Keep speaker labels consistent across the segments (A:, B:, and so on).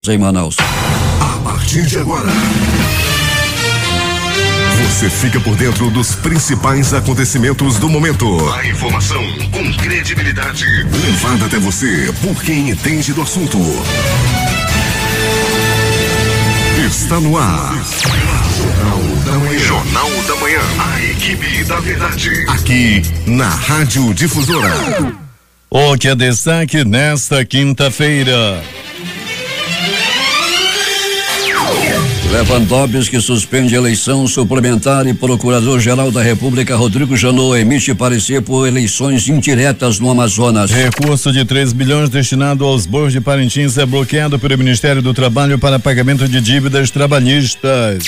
A: em Manaus.
B: A partir de agora, você fica por dentro dos principais acontecimentos do momento. A informação com credibilidade, levada até você por quem entende do assunto. Está no ar. Jornal da Manhã. Jornal da Manhã. A equipe da verdade. Aqui na Rádio Difusora.
C: O que é destaque nesta quinta-feira?
A: Lewandowski suspende eleição suplementar e Procurador-Geral da República Rodrigo Janot emite parecer por eleições indiretas no Amazonas.
C: Recurso de 3 bilhões destinado aos bois de Parintins é bloqueado pelo Ministério do Trabalho para pagamento de dívidas trabalhistas.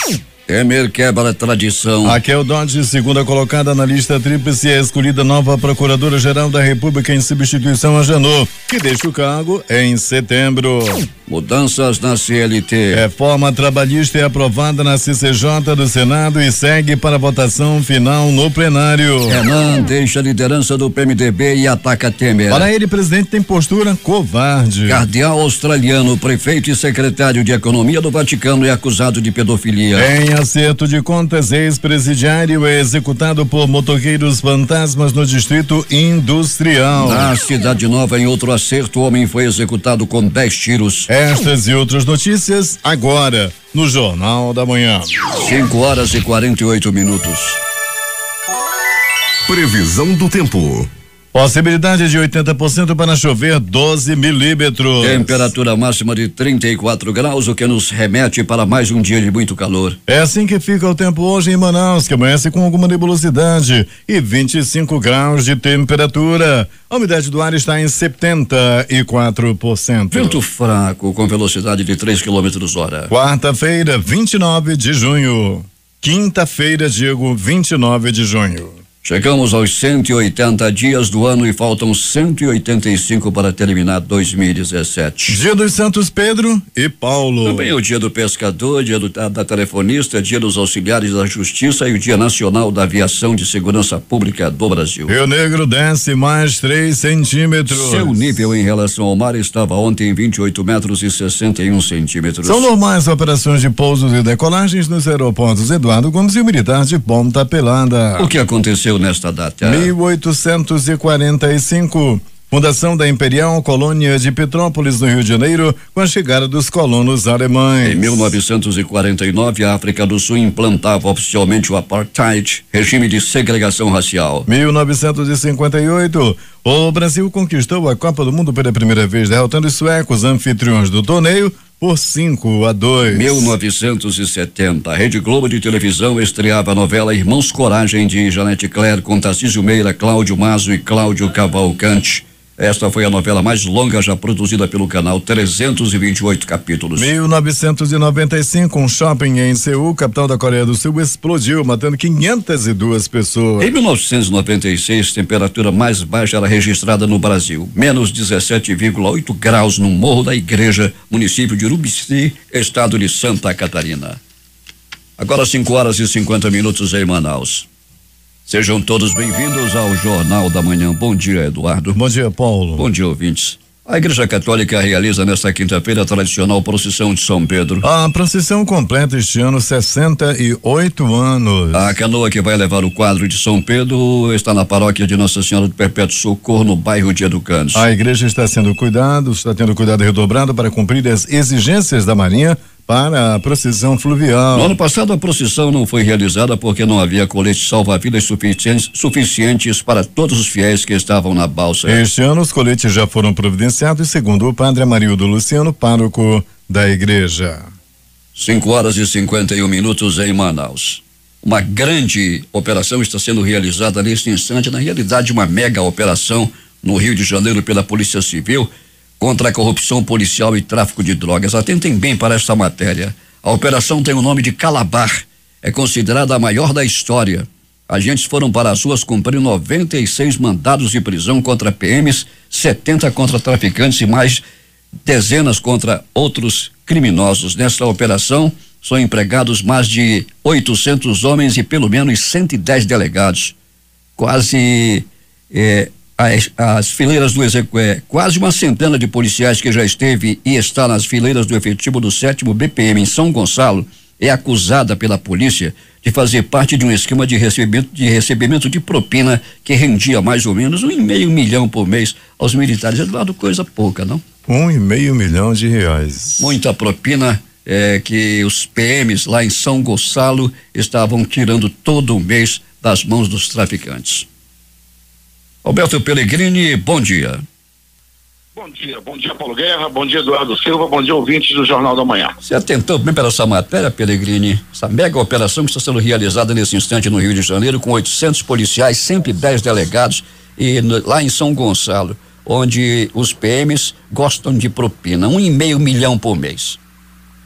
A: Temer quebra a tradição.
C: Raquel Dodge, segunda colocada na lista tríplice, é escolhida nova Procuradora-Geral da República em substituição a Janot, que deixa o cargo em setembro.
A: Mudanças na CLT.
C: Reforma trabalhista é aprovada na CCJ do Senado e segue para votação final no plenário.
A: Renan deixa a liderança do PMDB e ataca Temer.
C: Para ele, presidente tem postura covarde.
A: Cardeal australiano, prefeito e secretário de Economia do Vaticano é acusado de pedofilia.
C: Em acerto de contas, ex-presidiário é executado por motoqueiros fantasmas no Distrito Industrial.
A: Na Cidade Nova, em outro acerto, o homem foi executado com 10 tiros.
C: Estas e outras notícias agora no Jornal da Manhã.
A: 5:48.
B: Previsão do tempo.
C: Possibilidade de 80% para chover 12 milímetros.
A: Temperatura máxima de 34 graus, o que nos remete para mais um dia de muito calor.
C: É assim que fica o tempo hoje em Manaus, que amanhece com alguma nebulosidade e 25 graus de temperatura. A umidade do ar está em 74%.
A: Vento fraco com velocidade de 3 km/h.
C: Quarta-feira, 29 de junho. Quinta-feira, 29 de junho.
A: Chegamos aos 180 dias do ano e faltam 185 para terminar 2017.
C: Dia dos Santos Pedro e Paulo.
A: Também é o dia do pescador, dia da telefonista, dia dos auxiliares da justiça e o dia nacional da aviação de segurança pública do Brasil.
C: Rio Negro desce mais 3 centímetros.
A: Seu nível em relação ao mar estava ontem em 28 metros e 61 centímetros.
C: São normais operações de pousos e decolagens nos aeroportos Eduardo Gomes e o Militar de Ponta Pelada.
A: O que aconteceu nesta data?
C: 1845. Fundação da Imperial Colônia de Petrópolis, no Rio de Janeiro, com a chegada dos colonos alemães.
A: Em 1949, a África do Sul implantava oficialmente o apartheid, regime de segregação racial.
C: 1958, o Brasil conquistou a Copa do Mundo pela primeira vez, derrotando os suecos, anfitriões do torneio, por 5-2.
A: 1970, a Rede Globo de televisão estreava a novela Irmãos Coragem, de Janete Claire, com Tarcísio Meira, Cláudio Mazo e Cláudio Cavalcante. Esta foi a novela mais longa já produzida pelo canal, 328 capítulos.
C: 1995, um shopping em Seul, capital da Coreia do Sul, explodiu, matando 502 pessoas.
A: Em 1996, temperatura mais baixa era registrada no Brasil, menos 17,8 graus no Morro da Igreja, município de Urubici, estado de Santa Catarina. Agora 5:50 em Manaus. Sejam todos bem-vindos ao Jornal da Manhã. Bom dia, Eduardo.
C: Bom dia, Paulo.
A: Bom dia, ouvintes. A Igreja Católica realiza nesta quinta-feira a tradicional procissão de São Pedro.
C: A procissão completa este ano 68 anos.
A: A canoa que vai levar o quadro de São Pedro está na paróquia de Nossa Senhora do Perpétuo Socorro, no bairro de Educandos.
C: A igreja está tendo cuidado redobrado para cumprir as exigências da Marinha para a procissão fluvial.
A: No ano passado, a procissão não foi realizada porque não havia coletes salva-vidas suficientes para todos os fiéis que estavam na balsa.
C: Este ano, os coletes já foram providenciados, segundo o padre Amarildo Luciano, pároco da igreja.
A: 5:51 em Manaus. Uma grande operação está sendo realizada neste instante, na realidade uma mega operação no Rio de Janeiro pela Polícia Civil, contra a corrupção policial e tráfico de drogas. Atentem bem para esta matéria. A operação tem o nome de Calabar. É considerada a maior da história. Agentes foram para as ruas cumprir 96 mandados de prisão contra PMs, 70 contra traficantes e mais dezenas contra outros criminosos. Nesta operação são empregados mais de 800 homens e pelo menos 110 delegados. Quase as fileiras do quase uma centena de policiais que já esteve e está nas fileiras do efetivo do 7º BPM em São Gonçalo é acusada pela polícia de fazer parte de um esquema de recebimento de propina que rendia mais ou menos R$1,5 milhão por mês aos militares. Eduardo, coisa pouca, não?
C: R$1,5 milhão.
A: Muita propina que os PMs lá em São Gonçalo estavam tirando todo mês das mãos dos traficantes. Alberto Pellegrini, bom dia.
D: Bom dia Paulo Guerra, bom dia Eduardo Silva, bom dia ouvintes do Jornal da Manhã.
A: Você atentou bem para essa matéria, Pellegrini, essa mega operação que está sendo realizada nesse instante no Rio de Janeiro com 800 policiais, 110 delegados e lá em São Gonçalo, onde os PMs gostam de propina, R$1,5 milhão por mês.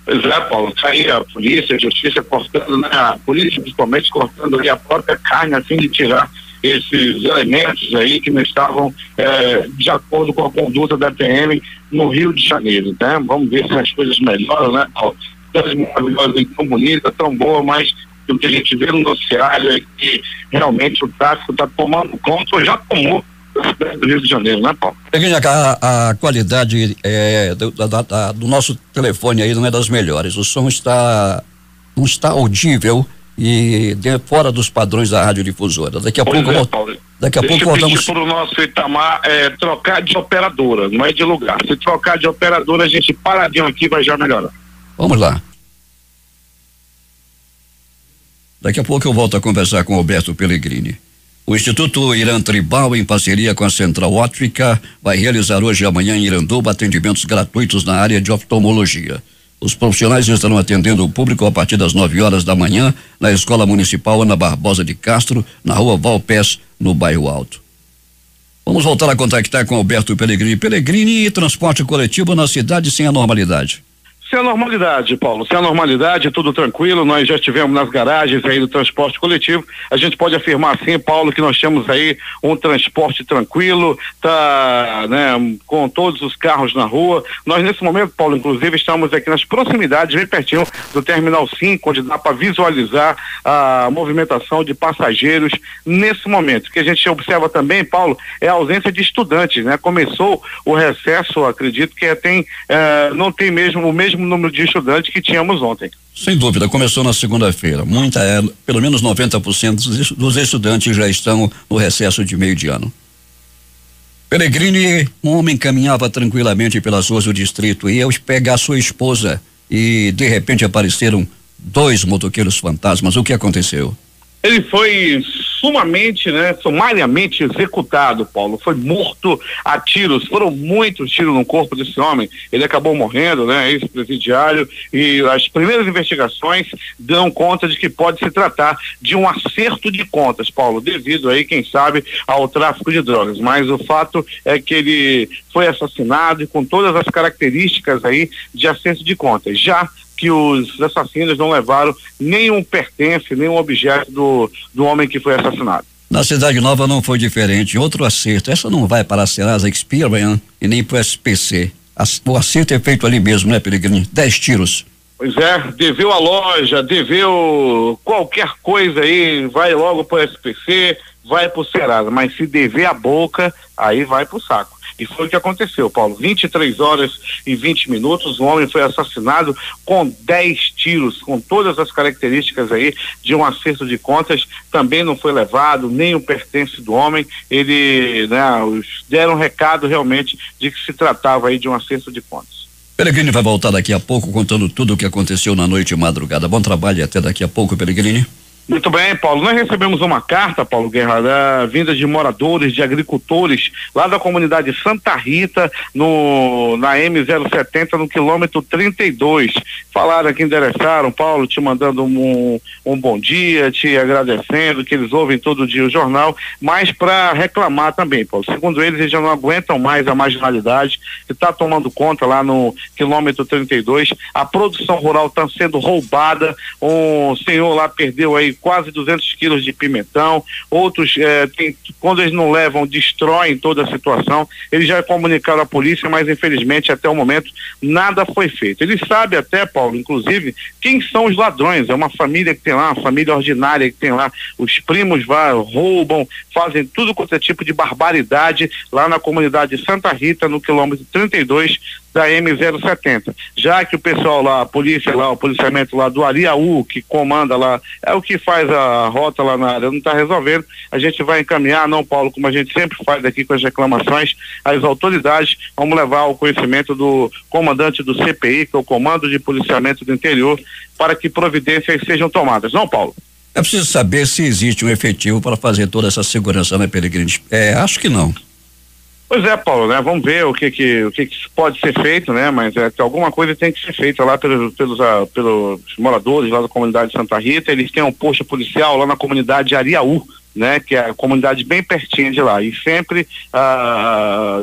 D: Pois é, Paulo, tá aí a polícia, a justiça cortando, né? A polícia principalmente cortando ali a própria carne a fim de tirar esses elementos aí que não estavam de acordo com a conduta da PM no Rio de Janeiro, né? Vamos ver se as coisas melhoram, né, Paulo? Tão maravilhosa, tão bonita, tão boa, mas o que a gente vê no noticiário é que realmente o tráfico está tomando conta, ou já tomou do Rio de Janeiro, né, Paulo?
A: A qualidade do nosso telefone aí não é das melhores, o som não está audível e fora dos padrões da radiodifusora. Daqui a pouco voltamos.
D: Para o nosso Itamar trocar de operadora, não é de lugar. Se trocar de operadora, a gente paradinho aqui vai já melhorar.
A: Vamos lá. Daqui a pouco eu volto a conversar com o Alberto Pellegrini. O Instituto Irã Tribal, em parceria com a Central Óptica, vai realizar hoje e amanhã em Iranduba atendimentos gratuitos na área de oftalmologia. Os profissionais estarão atendendo o público a partir das 9 horas da manhã na Escola Municipal Ana Barbosa de Castro, na Rua Valpés, no Bairro Alto. Vamos voltar a contactar com Alberto Pellegrini. Pellegrini e transporte coletivo na cidade sem anormalidade.
D: Sem a normalidade, Paulo, sem a normalidade, tudo tranquilo, nós já estivemos nas garagens aí do transporte coletivo, a gente pode afirmar assim, Paulo, que nós temos aí um transporte tranquilo, com todos os carros na rua. Nós nesse momento, Paulo, inclusive estamos aqui nas proximidades, bem pertinho do Terminal 5, onde dá para visualizar a movimentação de passageiros nesse momento. O que a gente observa também, Paulo, é a ausência de estudantes, né? Começou o recesso, acredito que não tem mesmo o mesmo número de estudantes que tínhamos ontem.
A: Sem dúvida, começou na segunda-feira. Pelo menos 90% dos estudantes já estão no recesso de meio de ano. Pellegrini, um homem caminhava tranquilamente pelas ruas do distrito e ia pegar sua esposa e de repente apareceram 2 motoqueiros fantasmas. O que aconteceu?
D: Ele foi sumariamente executado, Paulo. Foi morto a tiros. Foram muitos tiros no corpo desse homem. Ele acabou morrendo, né? Ex-presidiário. E as primeiras investigações dão conta de que pode se tratar de um acerto de contas, Paulo, devido aí, quem sabe, ao tráfico de drogas. Mas o fato é que ele foi assassinado e com todas as características aí de acerto de contas. Já que os assassinos não levaram nenhum pertence, nenhum objeto do homem que foi assassinado.
A: Na Cidade Nova não foi diferente, outro acerto. Essa não vai para a Serasa Experian e nem para o SPC. O acerto é feito ali mesmo, né, Pellegrini? 10 tiros.
D: Pois é, deveu a loja, deveu qualquer coisa aí, vai logo para o SPC, vai para o Serasa, mas se dever a boca, aí vai para o saco. E foi o que aconteceu, Paulo. 23 horas e 20 minutos, o homem foi assassinado com 10 tiros, com todas as características aí de um acerto de contas. Também não foi levado nem o pertence do homem. Ele, deram um recado realmente de que se tratava aí de um acerto de contas.
A: Pellegrini vai voltar daqui a pouco contando tudo o que aconteceu na noite e madrugada. Bom trabalho e até daqui a pouco, Pellegrini.
D: Muito bem, Paulo. Nós recebemos uma carta, Paulo Guerra, da vinda de moradores, de agricultores, lá da comunidade Santa Rita, na M070, no quilômetro 32. Falaram que endereçaram, Paulo, te mandando um bom dia, te agradecendo, que eles ouvem todo dia o jornal, mas para reclamar também, Paulo. Segundo eles já não aguentam mais a marginalidade que está tomando conta lá no quilômetro 32. A produção rural está sendo roubada. Um senhor lá perdeu aí quase 200 quilos de pimentão, outros, quando eles não levam, destroem toda a situação. Eles já comunicaram à polícia, mas infelizmente até o momento nada foi feito. Eles sabem até, Paulo, inclusive, quem são os ladrões. É uma família que tem lá, uma família ordinária que tem lá, os primos roubam, fazem tudo quanto é tipo de barbaridade lá na comunidade Santa Rita, no quilômetro 32 da M070. Já que o pessoal lá, a polícia lá, o policiamento lá do Ariaú, que comanda lá, é o que faz a rota lá na área, não está resolvendo, a gente vai encaminhar, não, Paulo, como a gente sempre faz aqui com as reclamações, às autoridades, vamos levar ao conhecimento do comandante do CPI, que é o Comando de Policiamento do Interior, para que providências sejam tomadas. Não, Paulo?
A: É preciso saber se existe um efetivo para fazer toda essa segurança na Peregrine. Acho que não.
D: Pois é, Paulo, né? Vamos ver o que pode ser feito, né? Mas que alguma coisa tem que ser feita lá pelos moradores lá da comunidade de Santa Rita. Eles têm um posto policial lá na comunidade de Ariaú, né? Que é a comunidade bem pertinho de lá. E sempre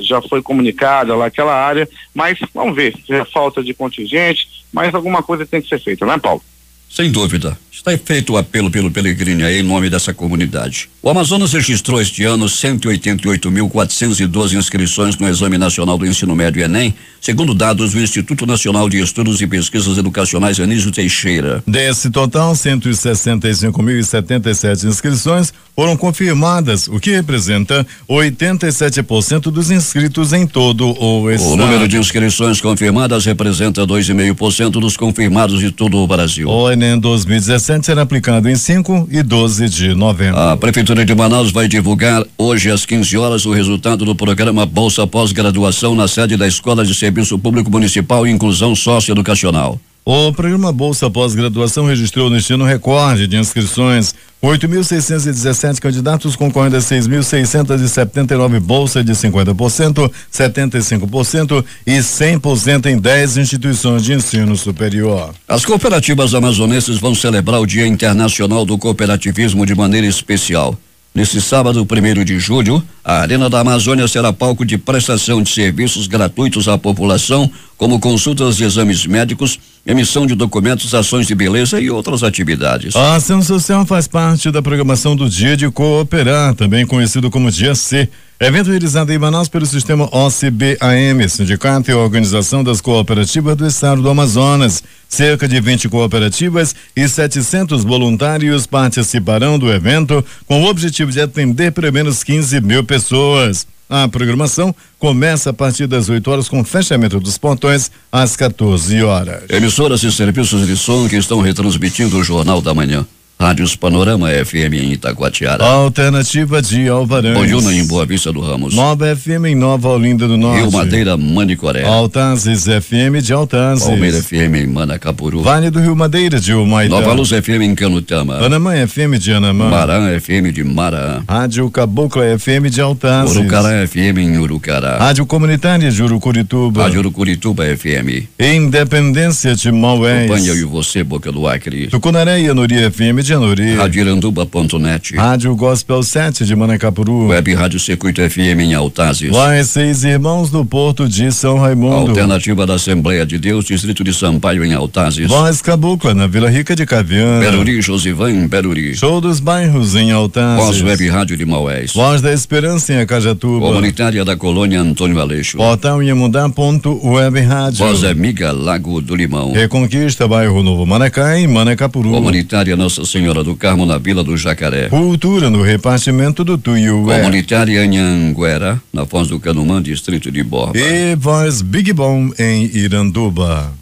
D: já foi comunicada lá aquela área, mas vamos ver, se é falta de contingente, mas alguma coisa tem que ser feita, né, Paulo?
A: Sem dúvida. Está feito o apelo pelo Peregrine aí em nome dessa comunidade. O Amazonas registrou este ano 188.412 inscrições no Exame Nacional do Ensino Médio Enem, segundo dados do Instituto Nacional de Estudos e Pesquisas Educacionais Anísio Teixeira.
C: Desse total, 165.077 inscrições foram confirmadas, o que representa 87% dos inscritos em todo o estado.
A: O número de inscrições confirmadas representa 2,5% dos confirmados de todo o Brasil.
C: O Enem 2017 será aplicado em 5 e 12 de novembro.
A: A Prefeitura de Manaus vai divulgar hoje às 15 horas o resultado do programa Bolsa Pós-Graduação na sede da Escola de Serviço Público Municipal e Inclusão Socioeducacional.
C: O programa Bolsa Pós-Graduação registrou neste ano recorde de inscrições. 8.617 candidatos concorrendo a 6.679 bolsas de 50%, 75% e 100% em 10 instituições de ensino superior.
A: As cooperativas amazonenses vão celebrar o Dia Internacional do Cooperativismo de maneira especial. Nesse sábado, 1º de julho, a Arena da Amazônia será palco de prestação de serviços gratuitos à população, como consultas de exames médicos, emissão de documentos, ações de beleza e outras atividades.
C: A ação social faz parte da programação do Dia de Cooperar, também conhecido como Dia C. Evento realizado em Manaus pelo sistema OCBAM, Sindicato e Organização das Cooperativas do Estado do Amazonas. Cerca de 20 cooperativas e 700 voluntários participarão do evento com o objetivo de atender pelo menos 15 mil pessoas. A programação começa a partir das 8 horas com fechamento dos portões às 14 horas.
A: Emissoras e serviços de som que estão retransmitindo o Jornal da Manhã. Rádios Panorama FM em Itacoatiara.
C: Alternativa de Alvarães.
A: Bonjuna em Boa Vista do Ramos.
C: Nova FM em Nova Olinda do Norte.
A: Rio Madeira, Manicoré.
C: Altazes FM de Altazes.
A: Palmeira FM em Manacapuru.
C: Vale do Rio Madeira de Humaitá.
A: Nova Luz FM em Canutama.
C: Anamã FM de Anamã.
A: Marã FM de Marã.
C: Rádio Cabocla FM de Altazes.
A: Urucará FM em Urucará.
C: Rádio Comunitária de Urucurituba.
A: Rádio Urucurituba FM.
C: Independência de Maués.
A: Acompanha e você, Boca do Acre.
C: Tucunaré e Anuri FM de Anuri.
A: Rádio Iranduba.net.
C: Rádio Gospel 7 de Manacapuru.
A: Web Rádio Circuito FM em Altazes.
C: Vai 6 Irmãos do Porto de São Raimundo.
A: Alternativa da Assembleia de Deus, Distrito de Sampaio em Altazes.
C: Voz Cabocla na Vila Rica de Caviana.
A: Beruri, Josivan em Beruri.
C: Show dos Bairros em Altazes.
A: Voz Web Rádio de Maués.
C: Voz da Esperança em Acajatuba.
A: Comunitária da Colônia Antônio Aleixo.
C: Portal Inhamundá.web Rádio.
A: Voz Amiga Lago do Limão.
C: Reconquista Bairro Novo Manacá em Manacapuru.
A: Comunitária Nossa Senhora do Carmo na Vila do Jacaré.
C: Cultura no repartimento do Tuiué.
A: Comunitária Anhanguera na Foz do Canumã, Distrito de Borba.
C: E Voz Big Bom em Iranduba.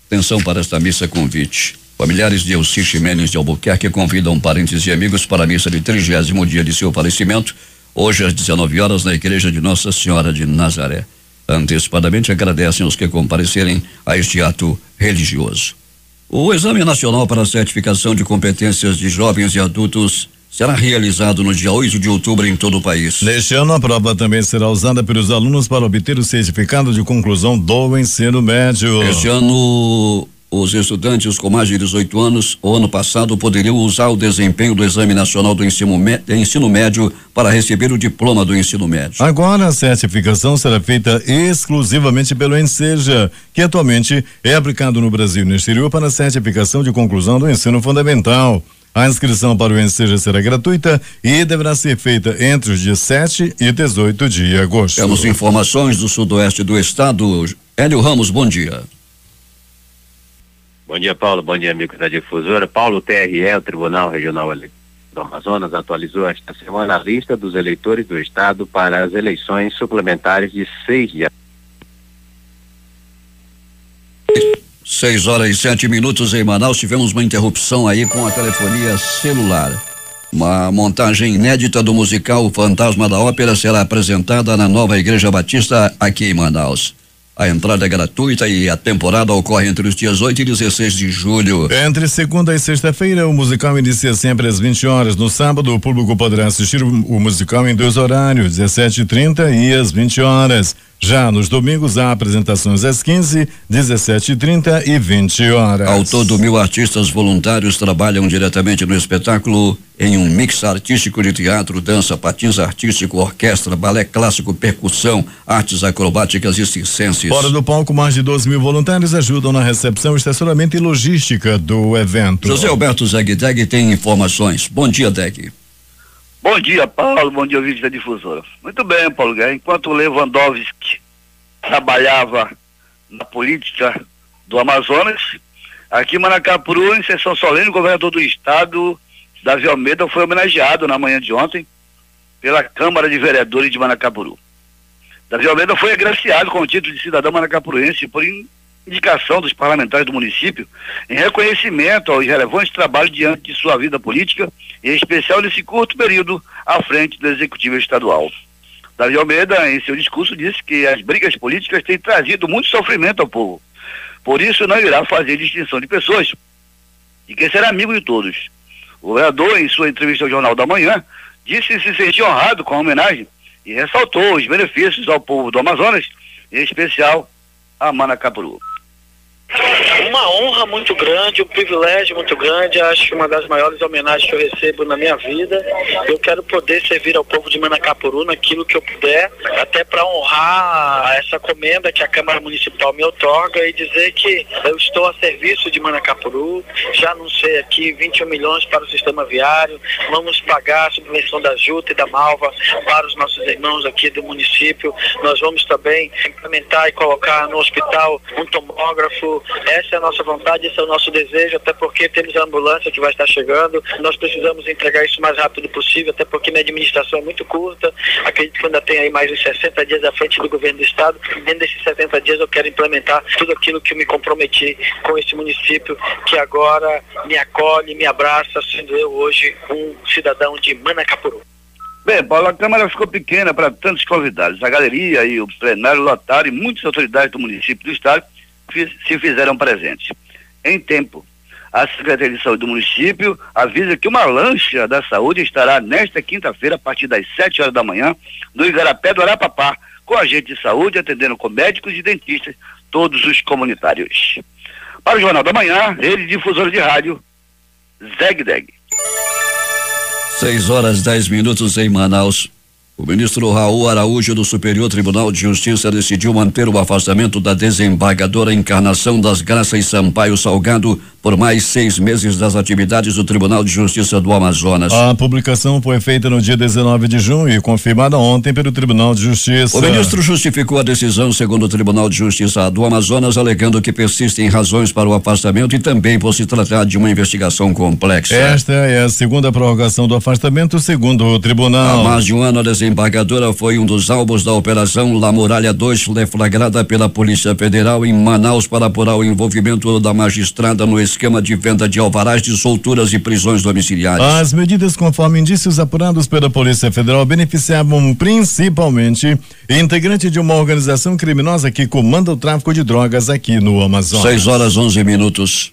A: Atenção para esta missa convite. Familiares de Elci Ximenes de Albuquerque convidam parentes e amigos para a missa de 30º dia de seu falecimento, hoje às 19 horas na Igreja de Nossa Senhora de Nazaré. Antecipadamente agradecem os que comparecerem a este ato religioso. O Exame Nacional para a Certificação de Competências de Jovens e Adultos será realizado no dia 8 de outubro em todo o país.
C: Neste ano, a prova também será usada pelos alunos para obter o certificado de conclusão do ensino médio.
A: Este ano, os estudantes com mais de 18 anos, o ano passado, poderiam usar o desempenho do Exame Nacional do Ensino Médio para receber o diploma do ensino médio.
C: Agora, a certificação será feita exclusivamente pelo Enseja, que atualmente é aplicado no Brasil e no exterior para a certificação de conclusão do ensino fundamental. A inscrição para o Enseja será gratuita e deverá ser feita entre os dias 7 e 18 de agosto.
A: Temos informações do sudoeste do estado. Hélio Ramos, bom dia.
E: Bom dia, Paulo. Bom dia, amigo da Difusora. Paulo, o TRE, o Tribunal Regional do Amazonas, atualizou esta semana a lista dos eleitores do estado para as eleições suplementares de 6 de agosto.
A: 6h07 em Manaus, tivemos uma interrupção aí com a telefonia celular. Uma montagem inédita do musical O Fantasma da Ópera será apresentada na nova Igreja Batista aqui em Manaus. A entrada é gratuita e a temporada ocorre entre os dias 8 e 16 de julho.
C: Entre segunda e sexta-feira, o musical inicia sempre às 20 horas. No sábado, o público poderá assistir o musical em 2 horários, 17h30 e às 20 horas. Já nos domingos, há apresentações às 15, 17h30 e 20 horas.
A: Ao todo, 1.000 artistas voluntários trabalham diretamente no espetáculo em um mix artístico de teatro, dança, patins artístico, orquestra, balé clássico, percussão, artes acrobáticas e circenses.
C: Fora do palco, mais de 12.000 voluntários ajudam na recepção, estacionamento e logística do evento.
A: José Alberto Zegdeg tem informações. Bom dia, Deg.
F: Bom dia, Paulo. Bom dia, ouvintes da Difusora. Muito bem, Paulo Guerra. Enquanto o Lewandowski trabalhava na política do Amazonas, aqui em Manacapuru, em sessão solene, o governador do estado, Davi Almeida, foi homenageado na manhã de ontem pela Câmara de Vereadores de Manacapuru. Davi Almeida foi agraciado com o título de cidadão manacapuruense por indicação dos parlamentares do município em reconhecimento aos relevantes trabalhos diante de sua vida política, em especial nesse curto período à frente do Executivo Estadual. Davi Almeida, em seu discurso, disse que as brigas políticas têm trazido muito sofrimento ao povo. Por isso, não irá fazer distinção de pessoas e quer ser amigo de todos. O governador, em sua entrevista ao Jornal da Manhã, disse se sentir honrado com a homenagem e ressaltou os benefícios ao povo do Amazonas, em especial a Manacapuru.
G: Uma honra muito grande, um privilégio muito grande, acho uma das maiores homenagens que eu recebo na minha vida. Eu quero poder servir ao povo de Manacapuru naquilo que eu puder, até para honrar essa comenda que a Câmara Municipal me outorga e dizer que eu estou a serviço de Manacapuru. Já anunciei aqui 21 milhões para o sistema viário, vamos pagar a subvenção da Juta e da Malva para os nossos irmãos aqui do município. Nós vamos também implementar e colocar no hospital um tomógrafo. Essa é a nossa vontade, esse é o nosso desejo, até porque temos a ambulância que vai estar chegando, nós precisamos entregar isso o mais rápido possível, até porque minha administração é muito curta, acredito que ainda tem aí mais uns 60 dias à frente do governo do estado, e dentro desses 70 dias eu quero implementar tudo aquilo que eu me comprometi com esse município, que agora me acolhe, me abraça, sendo eu hoje um cidadão de Manacapuru.
F: Bem, Paulo, a Câmara ficou pequena para tantos convidados, a galeria e o plenário lotaram e muitas autoridades do município e do estado se fizeram presentes. Em tempo, a Secretaria de Saúde do município avisa que uma lancha da saúde estará nesta quinta-feira, a partir das 7 horas da manhã, no Igarapé do Arapapá, com agentes de saúde, atendendo com médicos e dentistas, todos os comunitários. Para o Jornal da Manhã, rede difusora de rádio, Zegdeg.
A: 6h10 em Manaus. O ministro Raul Araújo do Superior Tribunal de Justiça decidiu manter o afastamento da desembargadora Encarnação das Graças Sampaio Salgado por mais 6 meses das atividades do Tribunal de Justiça do Amazonas.
C: A publicação foi feita no dia 19 de junho e confirmada ontem pelo Tribunal de Justiça.
A: O ministro justificou a decisão segundo o Tribunal de Justiça do Amazonas, alegando que persistem razões para o afastamento e também por se tratar de uma investigação complexa.
C: Esta é a segunda prorrogação do afastamento, segundo o tribunal.
A: Há mais de um ano, a desembargadora foi um dos alvos da Operação La Muralha 2, deflagrada pela Polícia Federal em Manaus para apurar o envolvimento da magistrada no esquema de venda de alvarás de solturas e prisões domiciliares.
C: As medidas, conforme indícios apurados pela Polícia Federal, beneficiavam principalmente integrante de uma organização criminosa que comanda o tráfico de drogas aqui no Amazonas.
A: 6h11.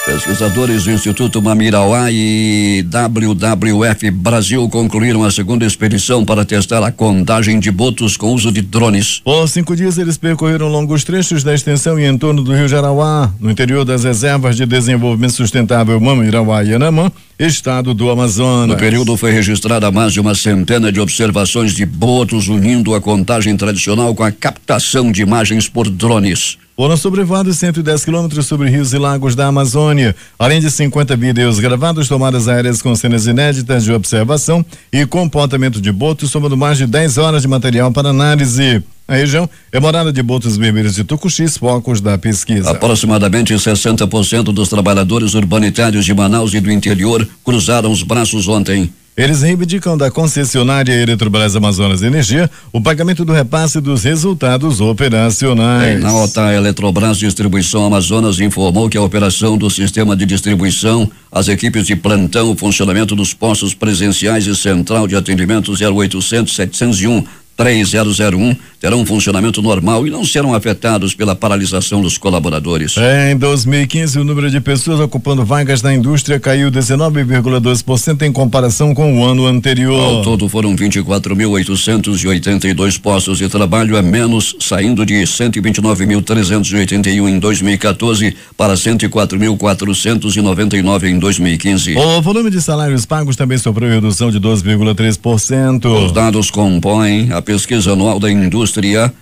A: Pesquisadores do Instituto Mamirauá e WWF Brasil concluíram a segunda expedição para testar a contagem de botos com uso de drones.
C: Por 5 dias eles percorreram longos trechos da extensão e em torno do Rio Jarauá, no interior das reservas de desenvolvimento sustentável Mamirauá e Anamã, estado do Amazonas.
A: No período foi registrada mais de uma centena de observações de botos, unindo a contagem tradicional com a captação de imagens por drones.
C: foram sobrevoados 110 quilômetros sobre rios e lagos da Amazônia, além de 50 vídeos gravados, tomadas aéreas com cenas inéditas de observação e comportamento de botos, somando mais de 10 horas de material para análise. A região é morada de botos vermelhos de Tucuxis, focos da pesquisa.
A: Aproximadamente 60% dos trabalhadores urbanitários de Manaus e do interior cruzaram os braços ontem.
C: Eles reivindicam da concessionária Eletrobras Amazonas Energia o pagamento do repasse dos resultados operacionais.
A: Na nota, a Eletrobras Distribuição Amazonas informou que a operação do sistema de distribuição, as equipes de plantão, o funcionamento dos postos presenciais e central de atendimento 0800 701 3001 terão um funcionamento normal e não serão afetados pela paralisação dos colaboradores.
C: Em 2015, o número de pessoas ocupando vagas na indústria caiu 19,2% em comparação com o ano anterior.
A: Ao todo foram 24.882 postos de trabalho a menos, saindo de 129.381 em 2014 para 104.499 em 2015.
C: O volume de salários pagos também sofreu redução de 2,3%.
A: Os dados compõem a pesquisa anual da indústria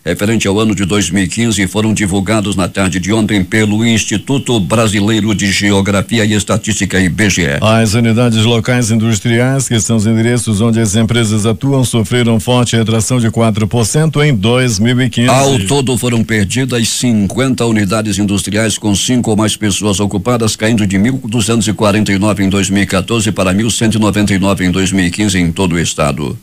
A: referente ao ano de 2015 foram divulgados na tarde de ontem pelo Instituto Brasileiro de Geografia e Estatística, IBGE.
C: As unidades locais industriais, que são os endereços onde as empresas atuam, sofreram forte retração de 4% em 2015.
A: Ao todo foram perdidas 50 unidades industriais com 5 ou mais pessoas ocupadas, caindo de 1.249 em 2014 para 1.199 em 2015 em todo o estado.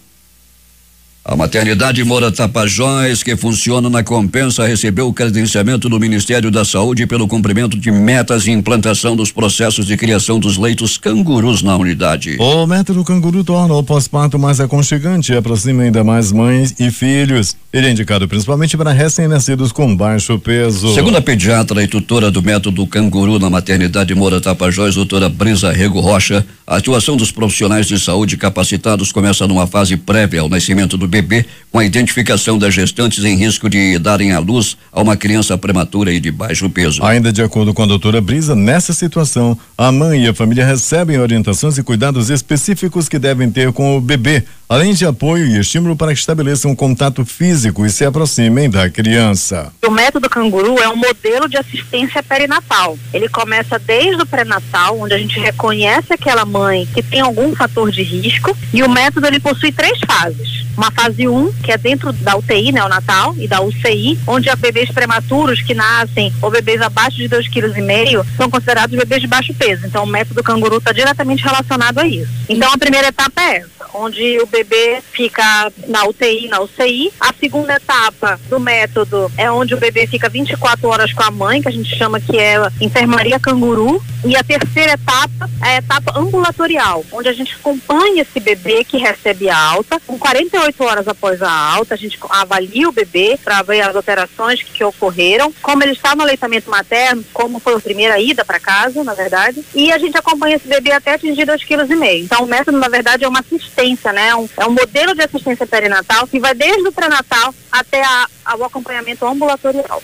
A: A maternidade Moura Tapajós, que funciona na Compensa, recebeu o credenciamento do Ministério da Saúde pelo cumprimento de metas e implantação dos processos de criação dos leitos cangurus na unidade.
C: O método canguru torna o pós-parto mais aconchegante e aproxima ainda mais mães e filhos. Ele é indicado principalmente para recém-nascidos com baixo peso.
A: Segundo a pediatra e tutora do método canguru na maternidade Moura Tapajós, doutora Brisa Rego Rocha, a atuação dos profissionais de saúde capacitados começa numa fase prévia ao nascimento do bebê, com a identificação das gestantes em risco de darem à luz a uma criança prematura e de baixo peso.
C: Ainda de acordo com a doutora Brisa, nessa situação, a mãe e a família recebem orientações e cuidados específicos que devem ter com o bebê, além de apoio e estímulo para que estabeleçam um contato físico e se aproximem da criança.
H: O método canguru é um modelo de assistência perinatal. Ele começa desde o pré-natal, onde a gente reconhece aquela mãe que tem algum fator de risco, e o método ele possui 3 fases. Uma fase 1, que é dentro da UTI neonatal e da UCI, onde há bebês prematuros que nascem ou bebês abaixo de 2,5 kg são considerados bebês de baixo peso. Então o método canguru está diretamente relacionado a isso. Então a primeira etapa é essa, onde o bebê fica na UTI, na UCI. A segunda etapa do método é onde o bebê fica 24 horas com a mãe, que a gente chama que é enfermaria canguru. E a terceira etapa é a etapa ambulatorial, onde a gente acompanha esse bebê que recebe a alta. Com 48 horas após a alta, a gente avalia o bebê para ver as alterações que ocorreram, como ele está no aleitamento materno, como foi a primeira ida para casa, na verdade, e a gente acompanha esse bebê até atingir 2,5 kg. Então o método, na verdade, é uma assistência, né? É um modelo de assistência perinatal que vai desde o pré-natal até ao acompanhamento ambulatorial.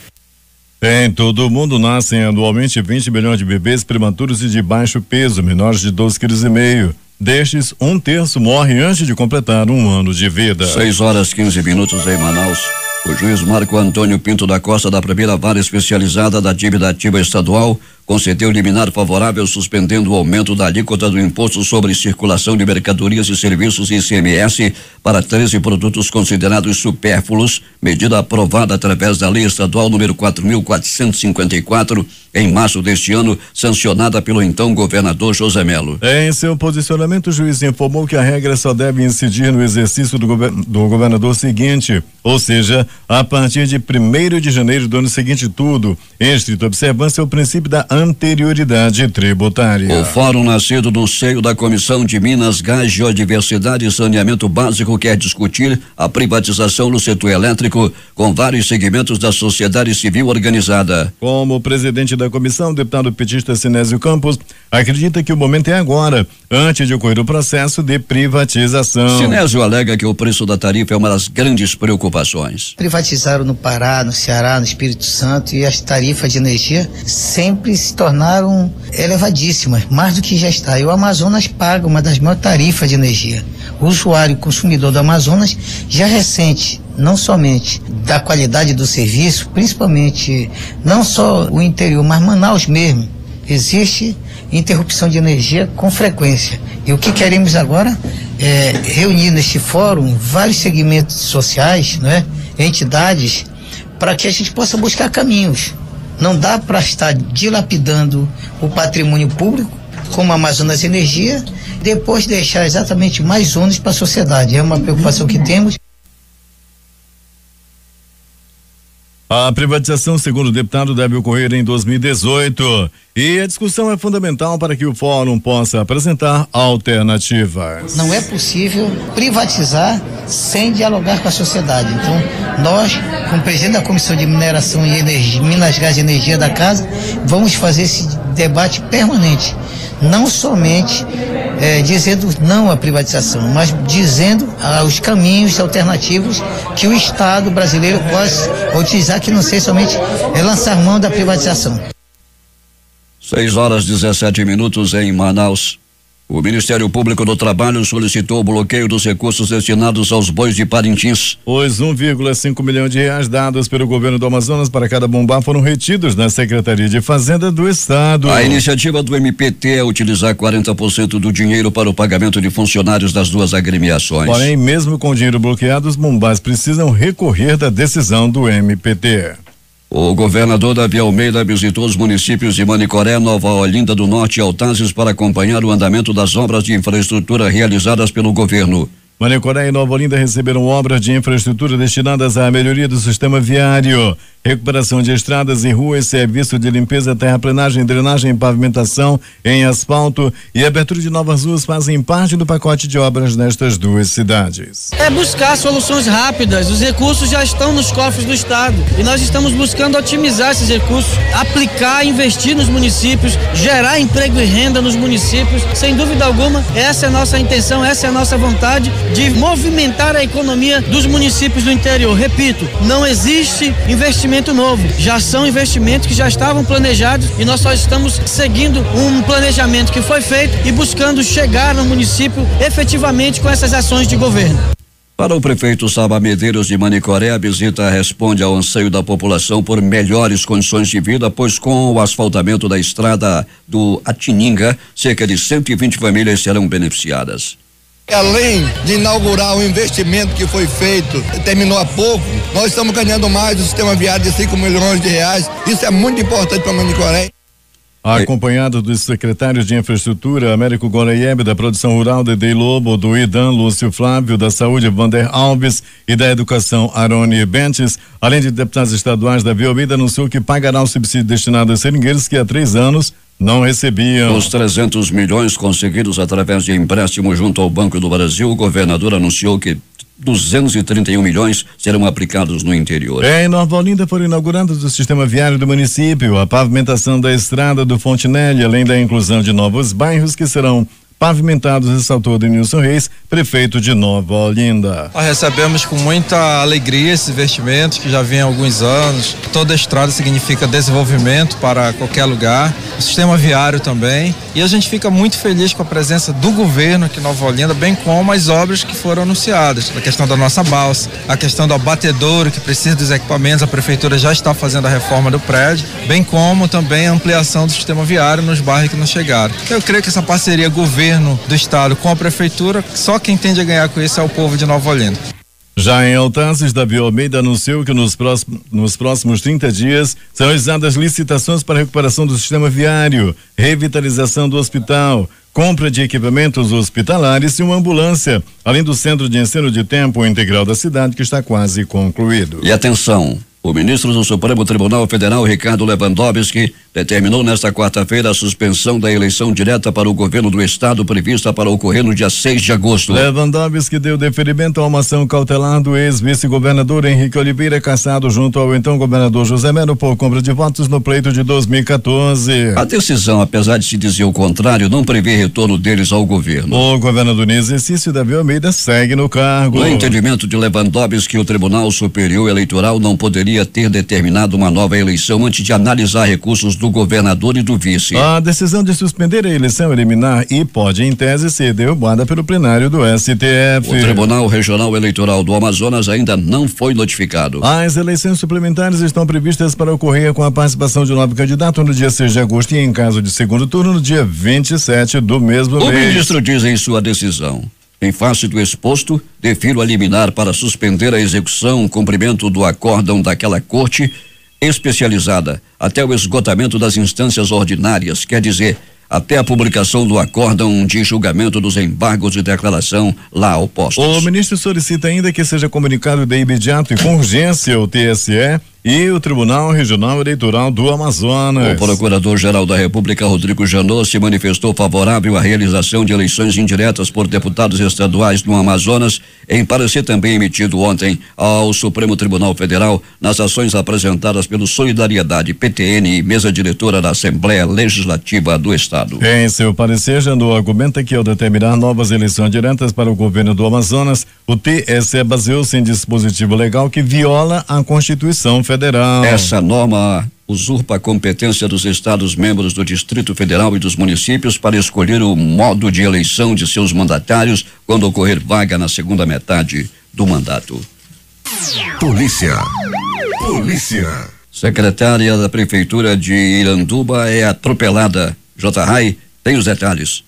C: Em todo o mundo nascem anualmente 20 milhões de bebês prematuros e de baixo peso, menores de 12,5 kg. Destes, 1/3 morre antes de completar um ano de vida.
A: 6h15 em Manaus. O juiz Marco Antônio Pinto da Costa, da primeira vara especializada da dívida ativa estadual, concedeu liminar favorável suspendendo o aumento da alíquota do imposto sobre circulação de mercadorias e serviços ICMS para 13 produtos considerados supérfluos, medida aprovada através da Lei Estadual número 4.454, em março deste ano, sancionada pelo então governador José Melo.
C: Em seu posicionamento, o juiz informou que a regra só deve incidir no exercício do governador seguinte, ou seja, a partir de 1º de janeiro do ano seguinte, tudo em estrita observância ao princípio da anterioridade tributária.
A: O fórum, nascido no seio da Comissão de Minas, Gás, Biodiversidade e Saneamento Básico, quer discutir a privatização do setor elétrico com vários segmentos da sociedade civil organizada.
C: Como presidente da comissão, o deputado petista Sinésio Campos acredita que o momento é agora, antes de ocorrer o processo de privatização.
A: Sinésio alega que o preço da tarifa é uma das grandes preocupações.
I: Privatizaram no Pará, no Ceará, no Espírito Santo, e as tarifas de energia sempre se tornaram elevadíssimas, mais do que já está. E o Amazonas paga uma das maiores tarifas de energia. usuário consumidor do Amazonas já ressente não somente da qualidade do serviço, principalmente não só o interior, mas Manaus mesmo. Existe interrupção de energia com frequência. E o que queremos agora é reunir neste fórum vários segmentos sociais, né, entidades, para que a gente possa buscar caminhos. Não dá para estar dilapidando o patrimônio público, como a Amazonas Energia, depois deixar exatamente mais ônus para a sociedade. É uma preocupação que temos.
C: A privatização, segundo o deputado, deve ocorrer em 2018 e a discussão é fundamental para que o fórum possa apresentar alternativas.
I: Não é possível privatizar sem dialogar com a sociedade. Então, nós, como presidente da Comissão de Mineração e Energia, Minas, Gás e Energia da Casa, vamos fazer esse debate permanente. Não somente dizendo não à privatização, mas dizendo os caminhos alternativos que o Estado brasileiro possa utilizar, que não seja somente lançar mão da privatização.
A: 6:17 em Manaus. O Ministério Público do Trabalho solicitou o bloqueio dos recursos destinados aos bois de Parintins.
C: Os 1,5 milhão de reais dados pelo governo do Amazonas para cada bombá foram retidos na Secretaria de Fazenda do Estado.
A: A iniciativa do MPT é utilizar 40% do dinheiro para o pagamento de funcionários das duas agremiações.
C: Porém, mesmo com o dinheiro bloqueado, os bombás precisam recorrer da decisão do MPT.
A: O governador Davi Almeida visitou os municípios de Manicoré, Nova Olinda do Norte e Altazes para acompanhar o andamento das obras de infraestrutura realizadas pelo governo.
C: Manicoré e Nova Olinda receberam obras de infraestrutura destinadas à melhoria do sistema viário, recuperação de estradas e ruas, serviço de limpeza, terraplenagem, drenagem, pavimentação em asfalto e abertura de novas ruas fazem parte do pacote de obras nestas duas cidades.
J: É buscar soluções rápidas, os recursos já estão nos cofres do Estado e nós estamos buscando otimizar esses recursos, aplicar, investir nos municípios, gerar emprego e renda nos municípios. Sem dúvida alguma, essa é a nossa intenção, essa é a nossa vontade de movimentar a economia dos municípios do interior. Repito, não existe investimento novo, já são investimentos que já estavam planejados e nós só estamos seguindo um planejamento que foi feito e buscando chegar no município efetivamente com essas ações de governo.
A: Para o prefeito Saba Medeiros de Manicoré, a visita responde ao anseio da população por melhores condições de vida, pois com o asfaltamento da estrada do Atininga, cerca de 120 famílias serão beneficiadas.
K: Além de inaugurar o investimento que foi feito, terminou há pouco, nós estamos ganhando mais do sistema viário de 5 milhões de reais. Isso é muito importante para Manicoré.
C: Acompanhado dos secretários de Infraestrutura, Américo Goraieb, da Produção Rural, Dedei Lobo, do IDAN, Lúcio Flávio, da Saúde, Vander Alves e da Educação, Arone Bentes, além de deputados estaduais, Davi Almeida anunciou que pagará o subsídio destinado a seringueiros que há 3 anos não recebiam.
A: Os 300 milhões conseguidos através de empréstimo junto ao Banco do Brasil, o governador anunciou que 231 milhões serão aplicados no interior.
C: Em Nova Olinda foram inaugurados o sistema viário do município, a pavimentação da estrada do Fontenelle, além da inclusão de novos bairros que serão pavimentados, ressaltou Denilson Reis, prefeito de Nova Olinda.
L: Nós recebemos com muita alegria esses investimentos que já vêm há alguns anos. Toda estrada significa desenvolvimento para qualquer lugar, o sistema viário também, e a gente fica muito feliz com a presença do governo aqui em Nova Olinda, bem como as obras que foram anunciadas, a questão da nossa balsa, a questão do abatedouro que precisa dos equipamentos, a prefeitura já está fazendo a reforma do prédio, bem como também a ampliação do sistema viário nos bairros que não chegaram. Eu creio que essa parceria governo do estado com a prefeitura, só quem tende a ganhar com isso é o povo de Nova Olinda.
C: Já em Altazes, Davi Almeida anunciou que nos próximos 30 dias serão realizadas licitações para a recuperação do sistema viário, revitalização do hospital, compra de equipamentos hospitalares e uma ambulância, além do centro de ensino de tempo integral da cidade, que está quase concluído.
A: E atenção, o ministro do Supremo Tribunal Federal, Ricardo Lewandowski, determinou nesta quarta-feira a suspensão da eleição direta para o governo do estado prevista para ocorrer no dia 6 de agosto.
C: Lewandowski deu deferimento a uma ação cautelar do ex-vice-governador Henrique Oliveira, cassado junto ao então governador José Melo por compra de votos no pleito de 2014.
A: A decisão, apesar de se dizer o contrário, não prevê retorno deles ao governo.
C: O governador em exercício, Davi Almeida, segue no cargo.
A: No entendimento de Lewandowski, o Tribunal Superior Eleitoral não poderia poderia ter determinado uma nova eleição antes de analisar recursos do governador e do vice.
C: A decisão de suspender a eleição eliminar e pode, em tese, ser derrubada pelo plenário do STF.
A: O Tribunal Regional Eleitoral do Amazonas ainda não foi notificado.
C: As eleições suplementares estão previstas para ocorrer com a participação de 9 candidatos no dia 6 de agosto e, em caso de segundo turno, no dia 27 do mesmo mês.
A: O ministro diz em sua decisão: em face do exposto, defiro a liminar para suspender a execução, cumprimento do acórdão daquela corte especializada até o esgotamento das instâncias ordinárias, quer dizer, até a publicação do acórdão de julgamento dos embargos de declaração lá opostos.
C: O ministro solicita ainda que seja comunicado de imediato e com urgência o TSE e o Tribunal Regional Eleitoral do Amazonas.
A: O Procurador-Geral da República, Rodrigo Janot, se manifestou favorável à realização de eleições indiretas por deputados estaduais no Amazonas, em parecer também emitido ontem ao Supremo Tribunal Federal, nas ações apresentadas pelo Solidariedade, PTN e mesa diretora da Assembleia Legislativa do Estado.
C: Em seu parecer, Janot argumenta que, ao determinar novas eleições diretas para o governo do Amazonas, o TSE baseou-se em dispositivo legal que viola a Constituição Federal.
A: Essa norma usurpa a competência dos estados membros do Distrito Federal e dos municípios para escolher o modo de eleição de seus mandatários quando ocorrer vaga na segunda metade do mandato.
B: Polícia.
A: Secretária da Prefeitura de Iranduba é atropelada. J. Rai tem os detalhes.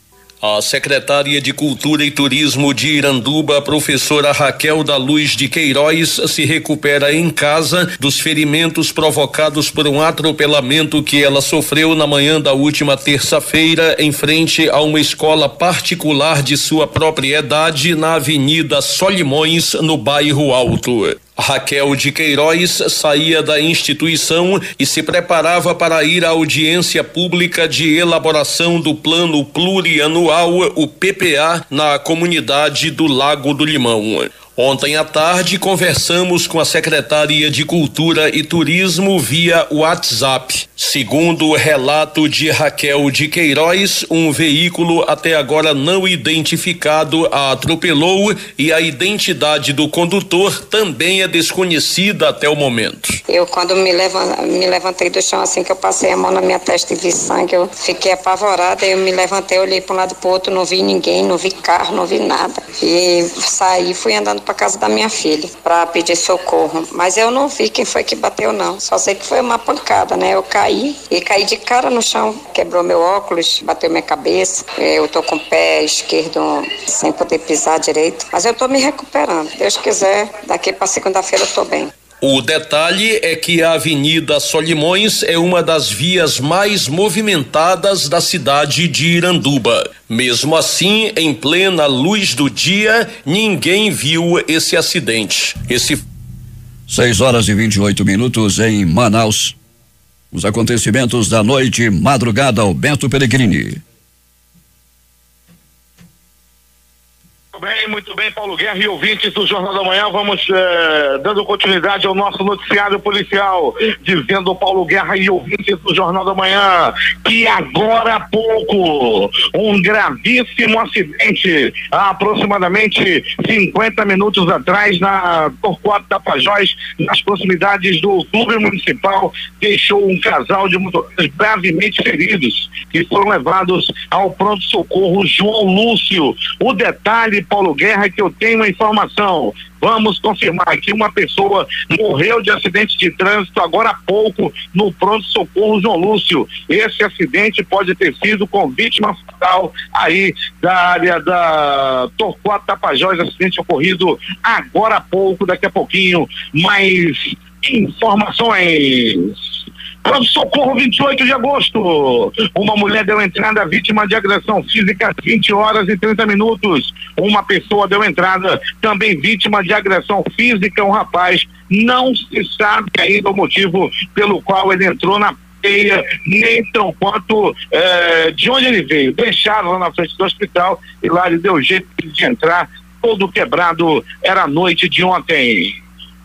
M: A secretária de Cultura e Turismo de Iranduba, professora Raquel da Luz de Queiroz, se recupera em casa dos ferimentos provocados por um atropelamento que ela sofreu na manhã da última terça-feira em frente a uma escola particular de sua propriedade na Avenida Solimões, no Bairro Alto. Raquel de Queiroz saía da instituição e se preparava para ir à audiência pública de elaboração do Plano Plurianual, o PPA, na comunidade do Lago do Limão. Ontem à tarde conversamos com a secretária de Cultura e Turismo via WhatsApp. Segundo o relato de Raquel de Queiroz, um veículo até agora não identificado a atropelou e a identidade do condutor também é desconhecida até o momento.
N: Eu, quando me levantei do chão, assim que eu passei a mão na minha testa e vi sangue, eu fiquei apavorada. Eu me levantei, olhei para um lado e para o outro, não vi ninguém, não vi carro, não vi nada. E saí, fui andando para casa da minha filha para pedir socorro, mas eu não vi quem foi que bateu, não. Só sei que foi uma pancada, né? Eu caí de cara no chão, quebrou meu óculos, bateu minha cabeça. Eu tô com o pé esquerdo sem poder pisar direito, mas eu tô me recuperando. Deus quiser, daqui para segunda-feira eu tô bem.
M: O detalhe é que a Avenida Solimões é uma das vias mais movimentadas da cidade de Iranduba. Mesmo assim, em plena luz do dia, ninguém viu esse acidente.
A: 6h28 em Manaus. Os acontecimentos da noite, madrugada, Alberto Peregrini.
D: Muito bem, Paulo Guerra e ouvintes do Jornal da Manhã, vamos dando continuidade ao nosso noticiário policial, dizendo Paulo Guerra e ouvintes do Jornal da Manhã que agora há pouco um gravíssimo acidente, há aproximadamente 50 minutos atrás, na Torquato Tapajós, nas proximidades do Clube Municipal, deixou um casal de motoristas gravemente feridos que foram levados ao pronto-socorro João Lúcio. O detalhe, Paulo Guerra, que eu tenho uma informação, vamos confirmar que uma pessoa morreu de acidente de trânsito agora há pouco no pronto-socorro João Lúcio. Esse acidente pode ter sido com vítima fatal aí da área da Torquato Tapajós, acidente ocorrido agora há pouco, daqui a pouquinho, mais informações. Pronto-socorro 28 de agosto. Uma mulher deu entrada vítima de agressão física às 20h30. Uma pessoa deu entrada também vítima de agressão física, um rapaz. Não se sabe ainda o motivo pelo qual ele entrou na peia, nem tão quanto de onde ele veio. Deixaram lá na frente do hospital e lá ele deu jeito de entrar, todo quebrado. Era a noite de ontem.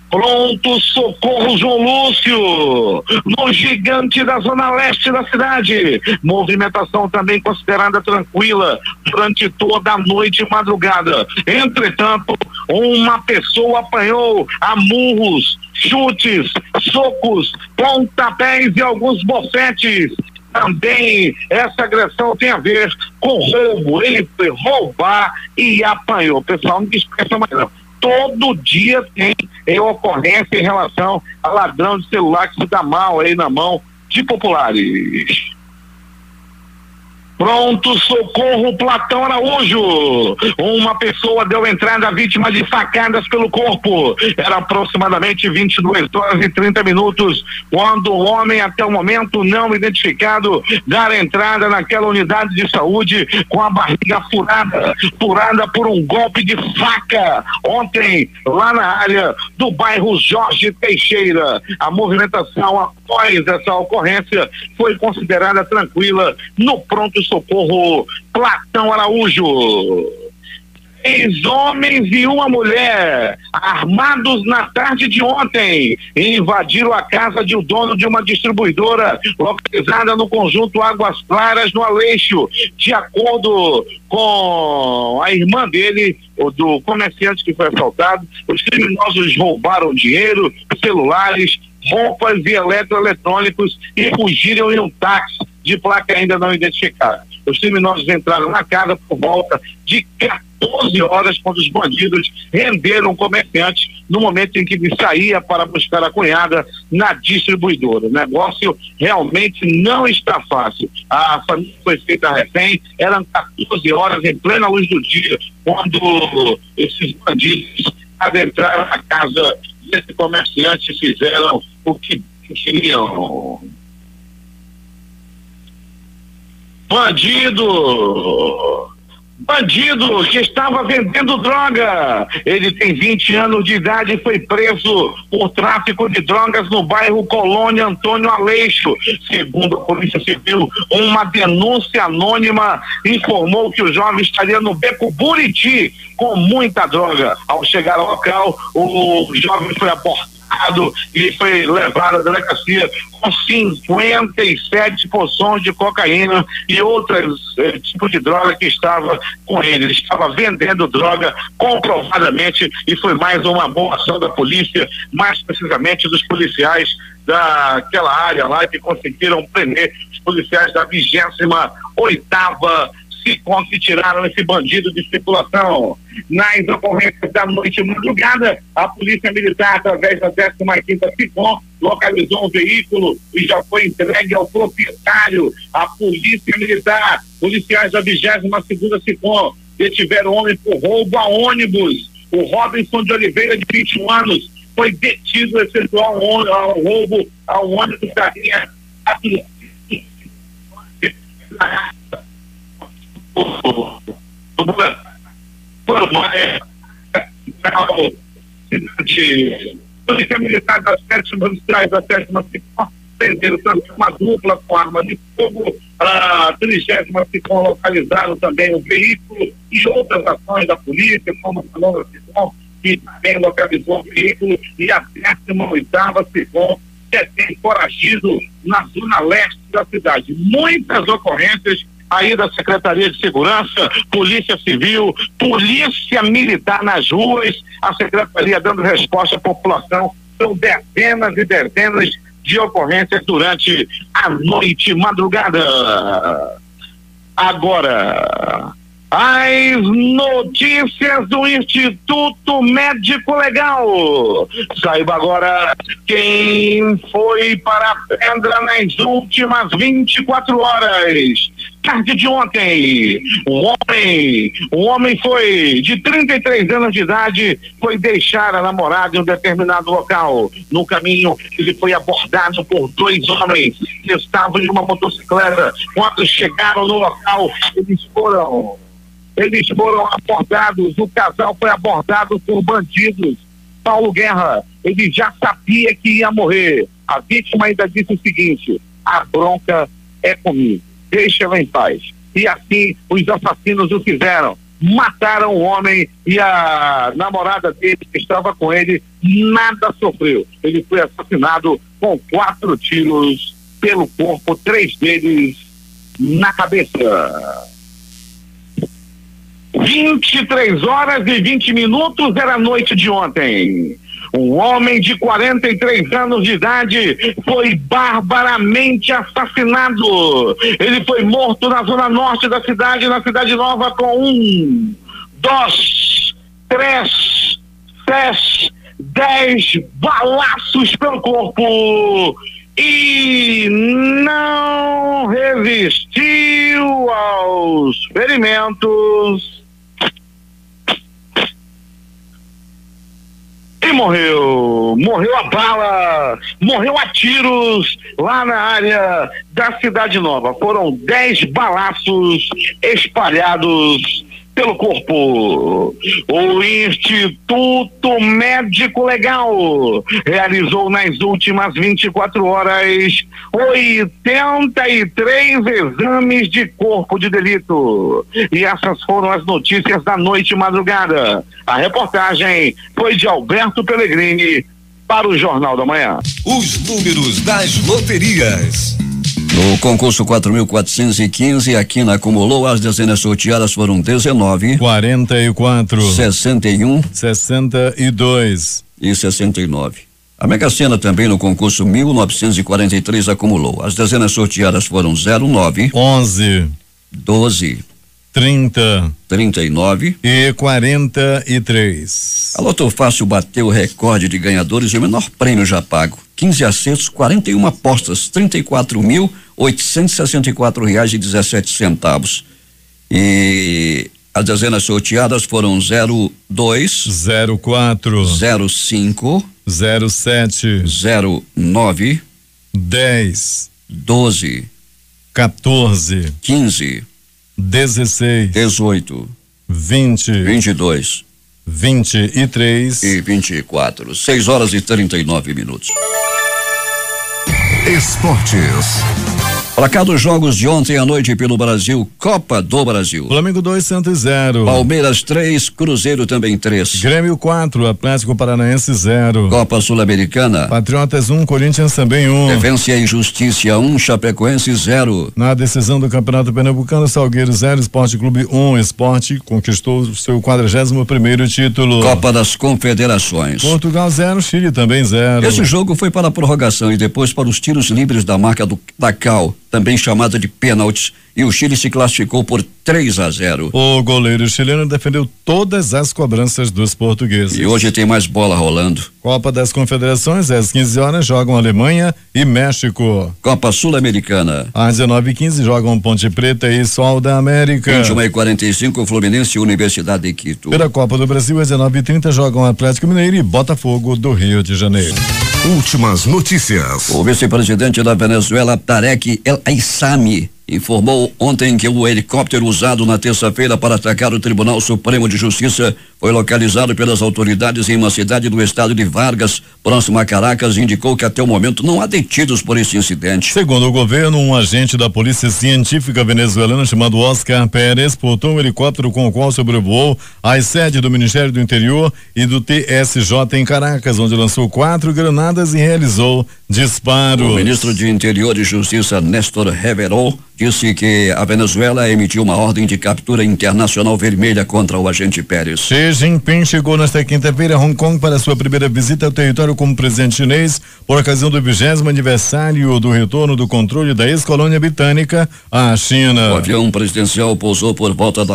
D: Pronto socorro João Lúcio, no Gigante da Zona Leste da cidade. Movimentação também considerada tranquila durante toda a noite e madrugada. Entretanto, uma pessoa apanhou a murros, chutes, socos, pontapés e alguns bofetes. Também essa agressão tem a ver com roubo. Ele foi roubar e apanhou. Pessoal, não dispensa mais não. Todo dia tem ocorrência em relação a ladrão de celular que se dá mal aí na mão de populares. Pronto, socorro, Platão Araújo. Uma pessoa deu entrada vítima de facadas pelo corpo. Era aproximadamente 22 horas e 30 minutos quando o homem, até o momento não identificado, dar entrada naquela unidade de saúde com a barriga furada por um golpe de faca. Ontem, lá na área do bairro Jorge Teixeira, a movimentação após essa ocorrência foi considerada tranquila no pronto-socorro Platão Araújo. 6 homens e uma mulher, armados na tarde de ontem, invadiram a casa de um dono de uma distribuidora localizada no conjunto Águas Claras, no Aleixo. De acordo com a irmã dele, do comerciante que foi assaltado, os criminosos roubaram dinheiro, celulares, roupas e eletroeletrônicos e fugiram em um táxi de placa ainda não identificada. Os criminosos entraram na casa por volta de 14 horas, quando os bandidos renderam o comerciante no momento em que ele saía para buscar a cunhada na distribuidora. O negócio realmente não está fácil. A família foi feita refém, eram 14 horas em plena luz do dia, quando esses bandidos adentraram na casa desse comerciante e fizeram o que queriam. Bandido que estava vendendo droga. Ele tem 20 anos de idade e foi preso por tráfico de drogas no bairro Colônia Antônio Aleixo. Segundo a Polícia Civil, uma denúncia anônima informou que o jovem estaria no Beco Buriti com muita droga. Ao chegar ao local, o jovem foi abordado e foi levado à delegacia com 57 porções de cocaína e outros tipos de droga que estava com ele. Ele estava vendendo droga comprovadamente e foi mais uma boa ação da polícia, mais precisamente dos policiais daquela área lá, que conseguiram prender os policiais da 28ª SICOM, que tiraram esse bandido de circulação. Nas ocorrências da noite e madrugada, a Polícia Militar, através da 15ª SICOM, localizou um veículo e já foi entregue ao proprietário. A Polícia Militar, policiais da 22ª SICOM, detiveram homem por roubo a ônibus. O Robinson de Oliveira, de 21 anos, foi detido efetuar um roubo ao ônibus da linha Polícia Militar das 7ª Distritais da 7ª SICOM prenderam também uma dupla com arma de fogo. A 30ª SICOM localizaram também o veículo e outras ações da polícia, como a 9ª SICOM, que também localizou o veículo, e a 18ª SICOM detém foragido na zona leste da cidade. Muitas ocorrências aí da Secretaria de Segurança, Polícia Civil, Polícia Militar nas ruas, a Secretaria dando resposta à população. São dezenas e dezenas de ocorrências durante a noite e madrugada. Agora, as notícias do Instituto Médico Legal. Saiba agora quem foi para a pedra nas últimas 24 horas. Tarde de ontem, um homem foi de 33 anos de idade, foi deixar a namorada em um determinado local. No caminho, ele foi abordado por 2 homens que estavam em uma motocicleta. Quando chegaram no local, eles foram abordados. O casal foi abordado por bandidos. Paulo Guerra, ele já sabia que ia morrer. A vítima ainda disse o seguinte: a bronca é comigo, deixa ela em paz. E assim os assassinos o fizeram. Mataram o homem e a namorada dele, que estava com ele, nada sofreu. Ele foi assassinado com 4 tiros pelo corpo, 3 deles na cabeça. 23 horas e 20 minutos era a noite de ontem. Um homem de 43 anos de idade foi barbaramente assassinado. Ele foi morto na zona norte da cidade, na Cidade Nova, com 1, 2, 3, 6, 10 balaços pelo corpo e não resistiu aos ferimentos e morreu a bala, morreu a tiros lá na área da Cidade Nova. Foram 10 balaços espalhados pelo corpo. O Instituto Médico Legal realizou nas últimas 24 horas 83 exames de corpo de delito. E essas foram as notícias da noite e madrugada. A reportagem foi de Alberto Pellegrini para o Jornal da Manhã.
B: Os números das loterias.
A: No concurso 4.415, a Quina acumulou, as dezenas sorteadas foram 19,
C: 44,
A: 61,
C: 62
A: e 69. A Mega Sena também no concurso 1.943 acumulou. As dezenas sorteadas foram 09,
C: 11,
A: 12,
C: 30,
A: 39
C: e 43.
A: A Loto Fácil bateu o recorde de ganhadores e o menor prêmio já pago. 15 acertos, 41 apostas, R$34.864,17. E as dezenas sorteadas foram 02,
C: 04,
A: 05,
C: 07,
A: 09,
C: 10,
A: 12,
C: 14,
A: 15,
C: 16,
A: 18,
C: 20,
A: 22,
C: 23
A: e 24. 6h39.
B: Esportes.
A: Placar dos jogos de ontem à noite pelo Brasil, Copa do Brasil.
C: Flamengo 2, Santos 0.
A: Palmeiras 3, Cruzeiro também 3.
C: Grêmio 4, Atlético Paranaense 0.
A: Copa Sul-Americana.
C: Patriotas 1, Corinthians também 1.
A: Defensa e Justiça 1, Chapecoense 0.
C: Na decisão do Campeonato Pernambucano, Salgueiro 0, Esporte Clube 1. Esporte conquistou o seu 41º título.
A: Copa das Confederações.
C: Portugal 0, Chile também 0.
A: Esse jogo foi para a prorrogação e depois para os tiros livres da marca da Cal, também chamada de pênaltis, e o Chile se classificou por 3-0.
C: O goleiro chileno defendeu todas as cobranças dos portugueses.
A: E hoje tem mais bola rolando.
C: Copa das Confederações, às 15 horas jogam Alemanha e México.
A: Copa Sul-Americana.
C: Às 19h15 jogam Ponte Preta e Sol da América.
A: 21h45, Fluminense e Universidade de Quito.
C: Pela Copa do Brasil, às 19h30 jogam Atlético Mineiro e Botafogo do Rio de Janeiro.
B: Últimas notícias.
A: O vice-presidente da Venezuela, Tarek El Aissami, informou ontem que o helicóptero usado na terça-feira para atacar o Tribunal Supremo de Justiça foi localizado pelas autoridades em uma cidade do estado de Vargas, próximo a Caracas, e indicou que até o momento não há detidos por esse incidente.
C: Segundo o governo, um agente da Polícia Científica venezuelana chamado Oscar Pérez portou um helicóptero com o qual sobrevoou a sede do Ministério do Interior e do TSJ em Caracas, onde lançou 4 granadas e realizou disparos.
A: O ministro de Interior e Justiça, Néstor Reverol, disse que a Venezuela emitiu uma ordem de captura internacional vermelha contra o agente Pérez.
C: Xi Jinping chegou nesta quinta-feira a Hong Kong para sua primeira visita ao território como presidente chinês por ocasião do 20º aniversário do retorno do controle da ex-colônia britânica à China.
A: O avião presidencial pousou por volta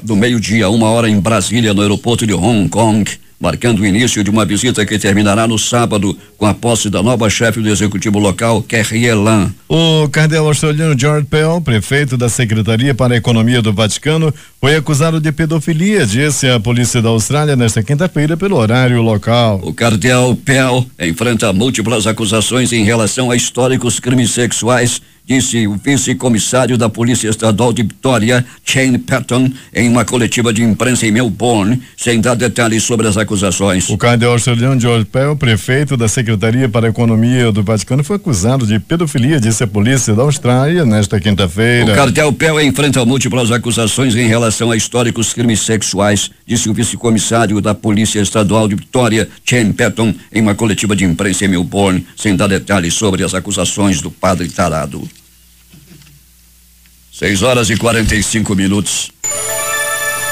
A: do meio-dia, 1h em Brasília, no aeroporto de Hong Kong, marcando o início de uma visita que terminará no sábado com a posse da nova chefe do executivo local, Carrie Lam.
C: O cardeal australiano George Pell, prefeito da Secretaria para a Economia do Vaticano, foi acusado de pedofilia, disse a polícia da Austrália nesta quinta-feira pelo horário local.
A: O cardeal Pell enfrenta múltiplas acusações em relação a históricos crimes sexuais, disse o vice-comissário da Polícia Estadual de Vitória, Shane Patton, em uma coletiva de imprensa em Melbourne, sem dar detalhes sobre as acusações.
C: O cardeal australiano George Pell, prefeito da Secretaria para a Economia do Vaticano, foi acusado de pedofilia, disse a polícia da Austrália nesta quinta-feira.
A: O cardeal Pell enfrenta múltiplas acusações em relação a históricos crimes sexuais, disse o vice-comissário da Polícia Estadual de Vitória, Shane Patton, em uma coletiva de imprensa em Melbourne, sem dar detalhes sobre as acusações do padre tarado. 6h45.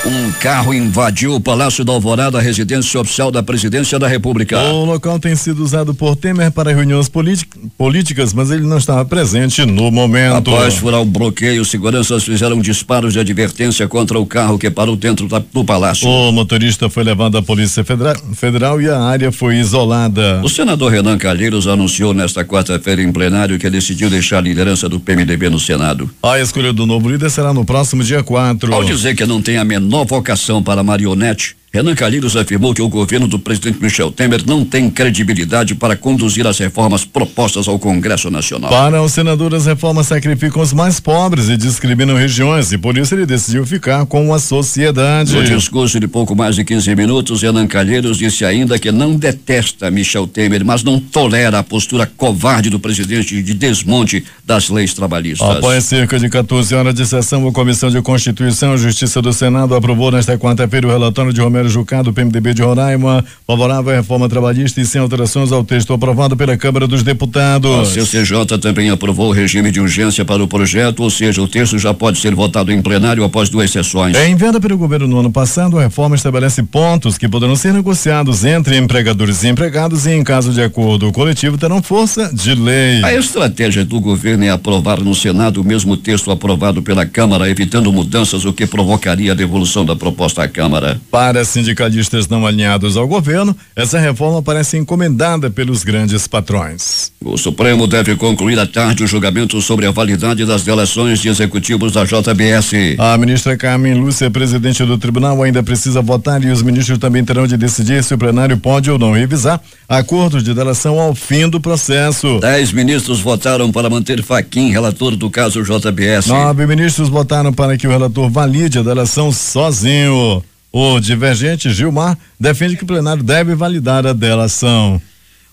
A: Um carro invadiu o Palácio da Alvorada, a residência oficial da Presidência da República.
C: O local tem sido usado por Temer para reuniões políticas, mas ele não estava presente no momento.
A: Após furar o bloqueio, seguranças fizeram disparos de advertência contra o carro que parou dentro do palácio.
C: O motorista foi levado à Polícia Federal e a área foi isolada.
A: O senador Renan Calheiros anunciou nesta quarta-feira em plenário que decidiu deixar a liderança do PMDB no Senado.
C: A escolha do novo líder será no próximo dia 4.
A: Ao dizer que não tem a menor vocação para marionete, Renan Calheiros afirmou que o governo do presidente Michel Temer não tem credibilidade para conduzir as reformas propostas ao Congresso Nacional.
C: Para o senador, as reformas sacrificam os mais pobres e discriminam regiões, e por isso ele decidiu ficar com a sociedade.
A: No discurso de pouco mais de 15 minutos, Renan Calheiros disse ainda que não detesta Michel Temer, mas não tolera a postura covarde do presidente de desmonte das leis trabalhistas.
C: Após cerca de 14 horas de sessão, a Comissão de Constituição e Justiça do Senado aprovou nesta quarta-feira o relatório de Romero Jucá, do PMDB de Roraima, favorável à reforma trabalhista e sem alterações ao texto aprovado pela Câmara dos Deputados.
A: A CCJ também aprovou o regime de urgência para o projeto, ou seja, o texto já pode ser votado em plenário após 2 sessões.
C: Em venda pelo governo no ano passado, a reforma estabelece pontos que poderão ser negociados entre empregadores e empregados e, em caso de acordo coletivo, terão força de lei.
A: A estratégia do governo é aprovar no Senado o mesmo texto aprovado pela Câmara, evitando mudanças, o que provocaria a devolução da proposta à Câmara.
C: Para sindicalistas não alinhados ao governo, essa reforma parece encomendada pelos grandes patrões.
A: O Supremo deve concluir à tarde o julgamento sobre a validade das delações de executivos da JBS.
C: A ministra Carmen Lúcia, presidente do tribunal, ainda precisa votar e os ministros também terão de decidir se o plenário pode ou não revisar acordos de delação ao fim do processo.
A: 10 ministros votaram para manter Fachin, relator do caso JBS.
C: 9 ministros votaram para que o relator valide a delação sozinho. O divergente Gilmar defende que o plenário deve validar a delação.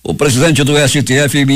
A: O presidente do STF,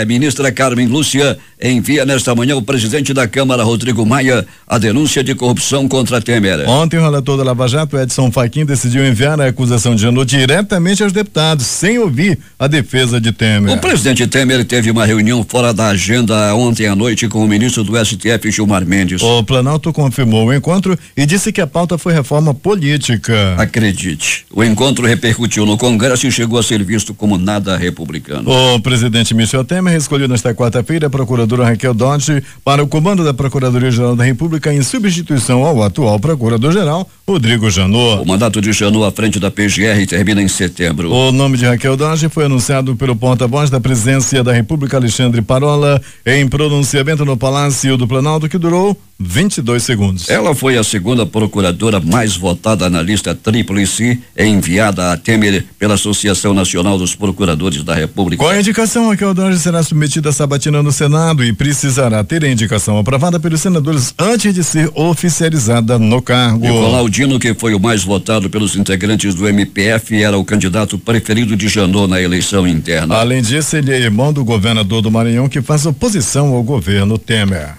A: ministra Carmen Lúcia, envia nesta manhã ao presidente da Câmara, Rodrigo Maia, a denúncia de corrupção contra Temer.
C: Ontem, o relator da Lava Jato, Edson Fachin, decidiu enviar a acusação de Janot diretamente aos deputados, sem ouvir a defesa de Temer.
A: O presidente Temer teve uma reunião fora da agenda ontem à noite com o ministro do STF, Gilmar Mendes.
C: O Planalto confirmou o encontro e disse que a pauta foi reforma política.
A: Acredite, o encontro repercutiu no Congresso e chegou a ser visto como nada republicano.
C: O presidente Michel Temer escolheu nesta quarta-feira a procuradora Raquel Dodge para o comando da Procuradoria-Geral da República em substituição ao atual procurador-geral, Rodrigo Janot.
A: O mandato de Janot à frente da PGR termina em setembro.
C: O nome de Raquel Dodge foi anunciado pelo porta-voz da Presidência da República, Alexandre Parola, em pronunciamento no Palácio do Planalto, que durou 22 segundos.
A: Ela foi a segunda procuradora mais votada na lista tríplice enviada a Temer pela Associação Nacional dos Procuradores da República.
C: Com a indicação, Raquel Dodge será submetida à sabatina no Senado e precisará ter a indicação aprovada pelos senadores antes de ser oficializada no cargo.
A: Nicolau Dino, que foi o mais votado pelos integrantes do MPF, era o candidato preferido de Janot na eleição interna.
C: Além disso, ele é irmão do governador do Maranhão, que faz oposição ao governo Temer.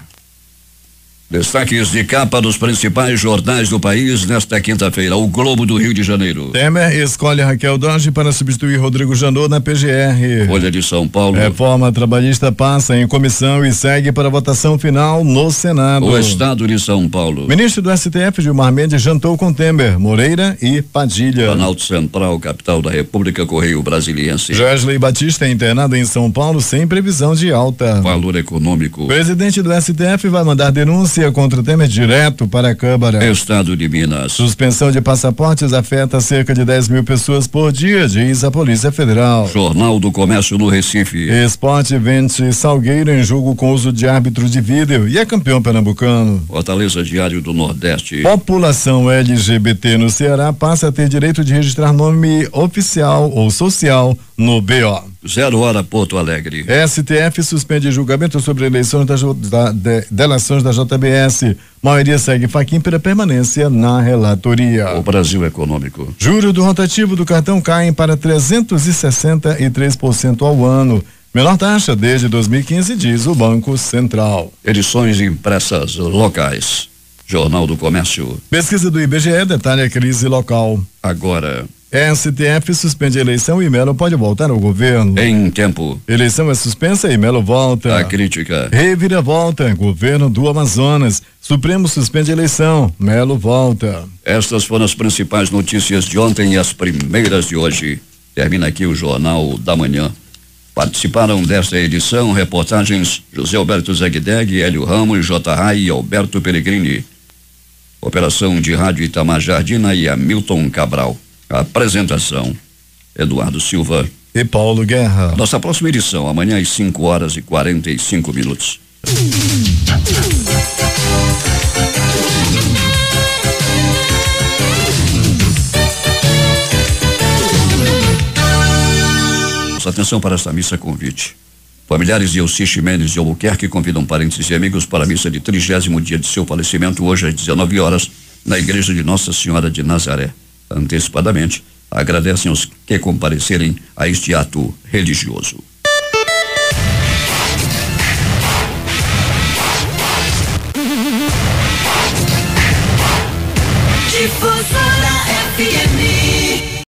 A: Destaques de capa dos principais jornais do país nesta quinta-feira. O Globo do Rio de Janeiro.
C: Temer escolhe Raquel Dodge para substituir Rodrigo Janot na PGR.
A: Folha de São Paulo.
C: Reforma trabalhista passa em comissão e segue para votação final no Senado.
A: O Estado de São Paulo.
C: Ministro do STF, Gilmar Mendes, jantou com Temer, Moreira e Padilha.
A: Planalto Central, capital da República, Correio Brasiliense.
C: Joesley Batista é internado em São Paulo sem previsão de alta.
A: Valor econômico.
C: Presidente do STF vai mandar denúncia contra Temer direto para a Câmara.
A: Estado de Minas.
C: Suspensão de passaportes afeta cerca de 10 mil pessoas por dia, diz a Polícia Federal.
A: Jornal do Comércio no Recife.
C: Esporte vence Salgueiro em jogo com uso de árbitro de vídeo e é campeão pernambucano.
A: Fortaleza Diário do Nordeste.
C: População LGBT no Ceará passa a ter direito de registrar nome oficial ou social no BO.
A: 0 hora Porto Alegre.
C: STF suspende julgamento sobre eleições delações da JBS. Maioria segue Fachin pela permanência na relatoria.
A: O Brasil Econômico.
C: Juro do rotativo do cartão caem para 363% ao ano. Menor taxa desde 2015, diz o Banco Central.
A: Edições impressas locais. Jornal do Comércio.
C: Pesquisa do IBGE detalha a crise local.
A: Agora.
C: STF suspende a eleição e Melo pode voltar ao governo.
A: Em tempo.
C: Eleição é suspensa e Melo volta.
A: A crítica.
C: Reviravolta, governo do Amazonas. Supremo suspende a eleição, Melo volta.
A: Estas foram as principais notícias de ontem e as primeiras de hoje. Termina aqui o Jornal da Manhã. Participaram desta edição reportagens José Alberto Zegdeg, Hélio Ramos, J. Rai e Alberto Pellegrini. Operação de rádio Itamar Jardina e Hamilton Cabral. Apresentação Eduardo Silva
C: e Paulo Guerra.
A: Nossa próxima edição amanhã às 5:45. Atenção para esta missa convite. Familiares de Elci Ximenes de Albuquerque convidam parentes e amigos para a missa de 30º dia de seu falecimento hoje às 19 horas na igreja de Nossa Senhora de Nazaré. Antecipadamente, agradecem aos que comparecerem a este ato religioso.
O: Difusora